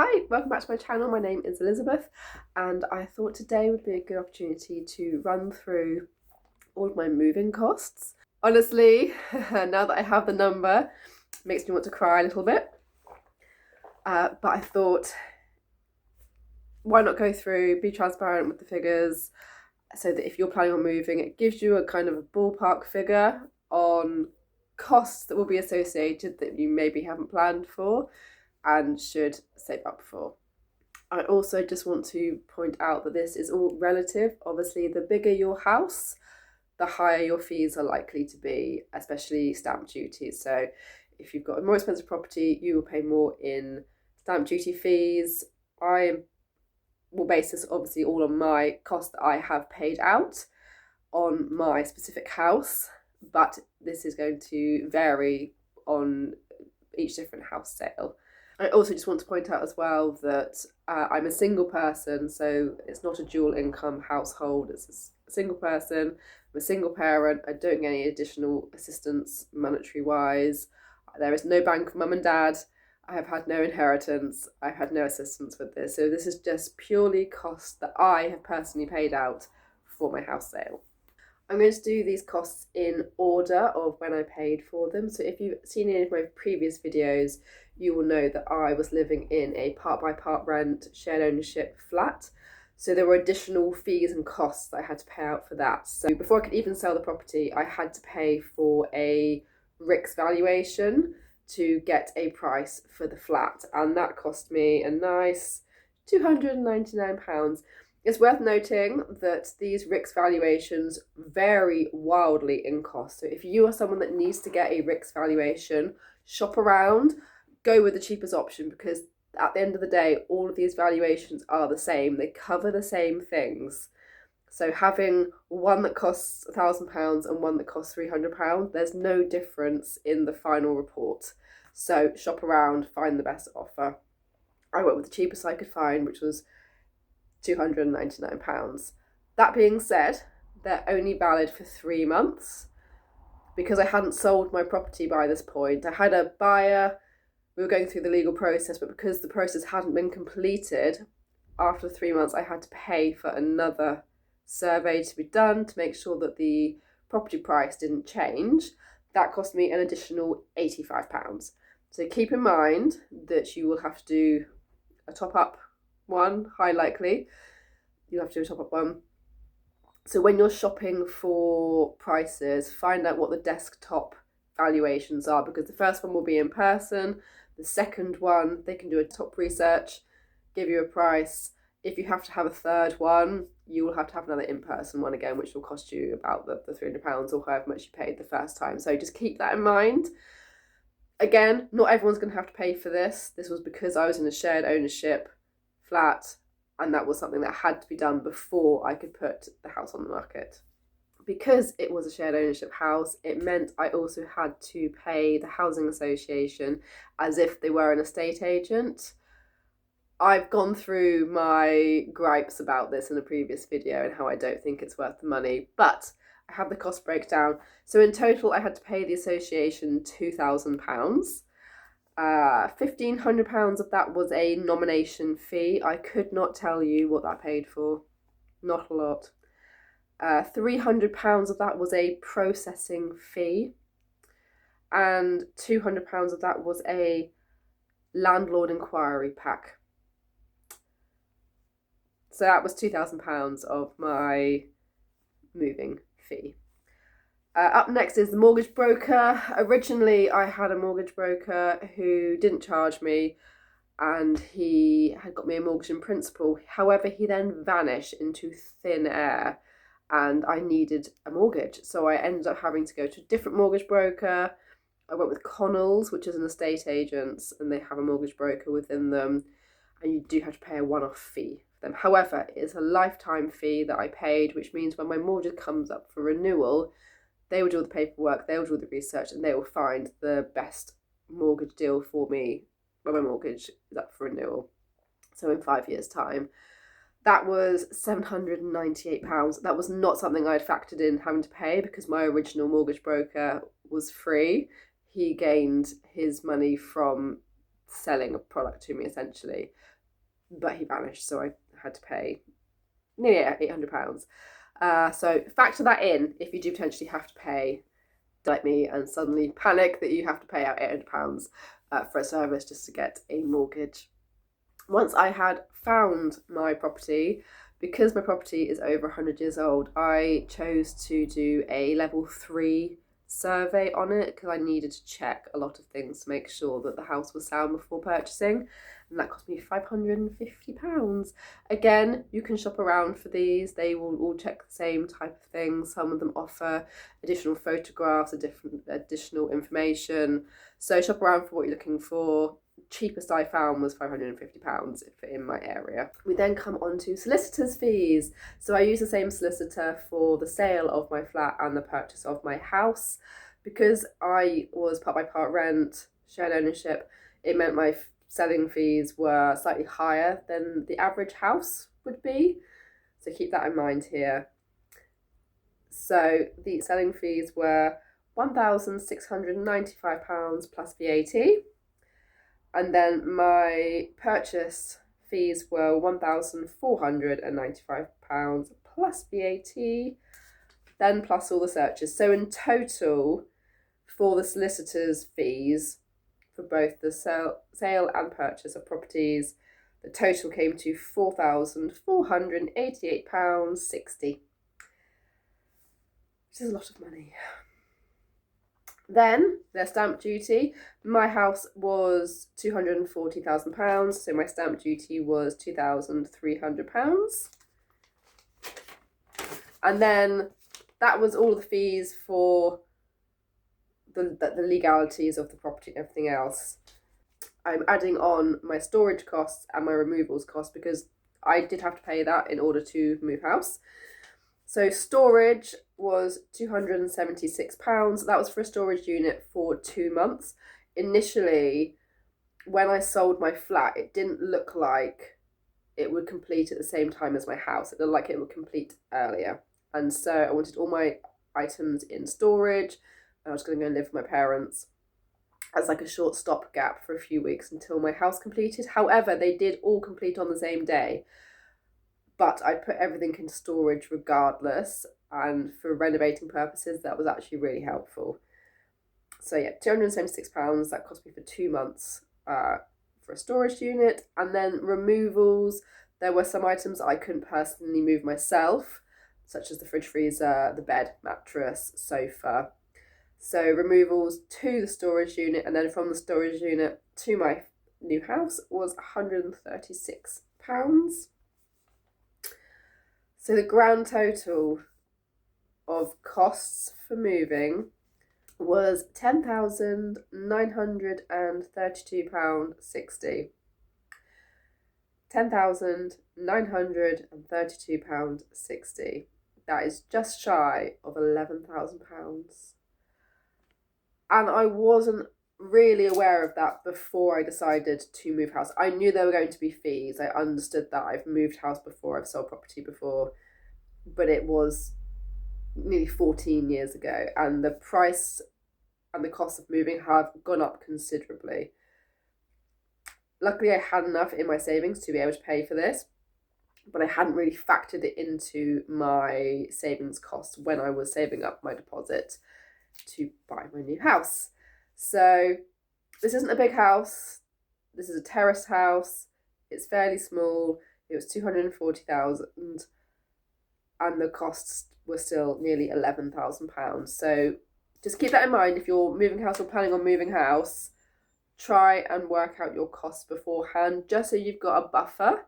Hi, welcome back to my channel. My name is Elizabeth and I thought today would be a good opportunity to run through all of my moving costs. Honestly, now that I have the number, it makes me want to cry a little bit. But I thought, why not go through, be transparent with the figures, so that if you're planning on moving, it gives you a kind of a ballpark figure on costs that will be associated that you maybe haven't planned for and should save up for. I also just want to point out that this is all relative. Obviously, the bigger your house, the higher your fees are likely to be, especially stamp duty. So if you've got a more expensive property, you will pay more in stamp duty fees. I will base this obviously all on my cost that I have paid out on my specific house, but this is going to vary on each different house sale. I also just want to point out as well that I'm a single person, so it's not a dual income household. It's a single person. I'm a single parent. I don't get any additional assistance monetary wise. There is no bank for mum and dad. I have had no inheritance. I've had no assistance with this. So this is just purely costs that I have personally paid out for my house sale. I'm going to do these costs in order of when I paid for them. So if you've seen any of my previous videos, you will know that I was living in a part-by-part rent, shared ownership flat. So there were additional fees and costs that I had to pay out for that. So before I could even sell the property, I had to pay for a RICS valuation to get a price for the flat. And that cost me a nice £299. It's worth noting that these RICS valuations vary wildly in cost. So if you are someone that needs to get a RICS valuation, shop around, go with the cheapest option, because at the end of the day, all of these valuations are the same. They cover the same things. So having one that costs £1,000 and one that costs £300, there's no difference in the final report. So shop around, find the best offer. I went with the cheapest I could find, which was £299. That being said, they're only valid for 3 months because I hadn't sold my property by this point. I had a buyer, we were going through the legal process, but because the process hadn't been completed, after 3 months I had to pay for another survey to be done to make sure that the property price didn't change. That cost me an additional £85. So keep in mind that you will have to do a top up one, high likely. You'll have to do a top up one. So when you're shopping for prices, find out what the desktop valuations are, because the first one will be in person. The second one, they can do a top research, give you a price. If you have to have a third one, you will have to have another in-person one again, which will cost you about the £300 or however much you paid the first time. So just keep that in mind. Again, not everyone's going to have to pay for this. This was because I was in a shared ownership flat, and that was something that had to be done before I could put the house on the market. Because it was a shared ownership house, it meant I also had to pay the housing association as if they were an estate agent. I've gone through my gripes about this in a previous video and how I don't think it's worth the money, but I have the cost breakdown. So in total, I had to pay the association £2,000. £1,500 of that was a nomination fee. I could not tell you what that paid for. Not a lot. £300 of that was a processing fee. And £200 of that was a landlord inquiry pack. So that was £2,000 of my moving fee. Up next is the mortgage broker. Originally, I had a mortgage broker who didn't charge me, and he had got me a mortgage in principle. However, he then vanished into thin air, and I needed a mortgage. So I ended up having to go to a different mortgage broker. I went with Connells, which is an estate agent, and they have a mortgage broker within them, and you do have to pay a one-off fee for them. However, it is a lifetime fee that I paid, which means when my mortgage comes up for renewal, they will do all the paperwork, they will do all the research, and they will find the best mortgage deal for me when my mortgage is up for renewal. So in 5 years' time. That was £798. That was not something I had factored in having to pay because my original mortgage broker was free. He gained his money from selling a product to me essentially, but he vanished, so I had to pay nearly £800. So factor that in if you do potentially have to pay, like me, and suddenly panic that you have to pay out £800 for a service just to get a mortgage. Once I had found my property, because my property is over 100 years old, I chose to do a level 3 survey on it because I needed to check a lot of things to make sure that the house was sound before purchasing, and that cost me £550. Again, you can shop around for these. They will all check the same type of things. Some of them offer additional photographs, additional information, so shop around for what you're looking for. Cheapest I found was £550 in my area. We then come on to solicitors' fees. So I use the same solicitor for the sale of my flat and the purchase of my house. Because I was part by part rent, shared ownership, it meant my selling fees were slightly higher than the average house would be. So keep that in mind here. So the selling fees were £1,695 plus VAT. And then my purchase fees were £1,495 plus VAT, then plus all the searches. So in total, for the solicitor's fees, for both the sale and purchase of properties, the total came to £4,488.60, which is a lot of money. Then their stamp duty. My house was £240,000, so my stamp duty was £2,300. And then that was all the fees for the legalities of the property and everything else. I'm adding on my storage costs and my removals costs because I did have to pay that in order to move house. So storage was £276. That was for a storage unit for 2 months. Initially, when I sold my flat, it didn't look like it would complete at the same time as my house. It looked like it would complete earlier. And so I wanted all my items in storage. I was going to go and live with my parents as like a short stopgap for a few weeks until my house completed. However, they did all complete on the same day. But I put everything into storage regardless, and for renovating purposes, that was actually really helpful. So yeah, £276, that cost me for 2 months for a storage unit. And then removals, there were some items I couldn't personally move myself, such as the fridge, freezer, the bed, mattress, sofa. So removals to the storage unit and then from the storage unit to my new house was £136. So the grand total of costs for moving was £10,932.60. £10,932.60. That is just shy of £11,000. And I wasn't really aware of that before I decided to move house. I knew there were going to be fees. I understood that. I've moved house before, I've sold property before, but it was nearly 14 years ago, and the price and the cost of moving have gone up considerably. Luckily, I had enough in my savings to be able to pay for this, but I hadn't really factored it into my savings costs when I was saving up my deposit to buy my new house. So this isn't a big house. This is a terraced house. It's fairly small. It was £240,000, and the costs were still nearly £11,000. So just keep that in mind if you're moving house or planning on moving house. Try and work out your costs beforehand, just so you've got a buffer,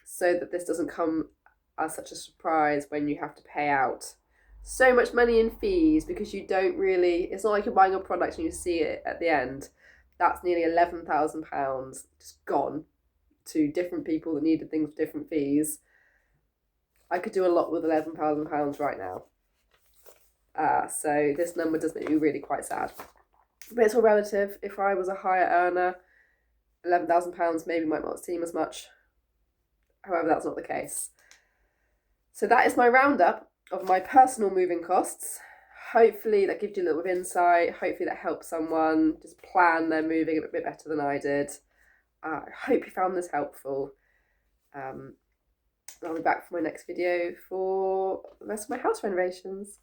so that this doesn't come as such a surprise when you have to pay out so much money in fees, because you don't really, it's not like you're buying a product and you see it at the end. That's nearly £11,000 just gone to different people that needed things with different fees. I could do a lot with £11,000 right now. So this number does make me really quite sad. But it's all relative. If I was a higher earner, £11,000 maybe might not seem as much. However, that's not the case. So that is my roundup of my personal moving costs. hopefully that gives you a little bit of insight. Hopefully that helps someone just plan their moving a bit better than I did. I hope you found this helpful. I'll be back for my next video for the rest of my house renovations.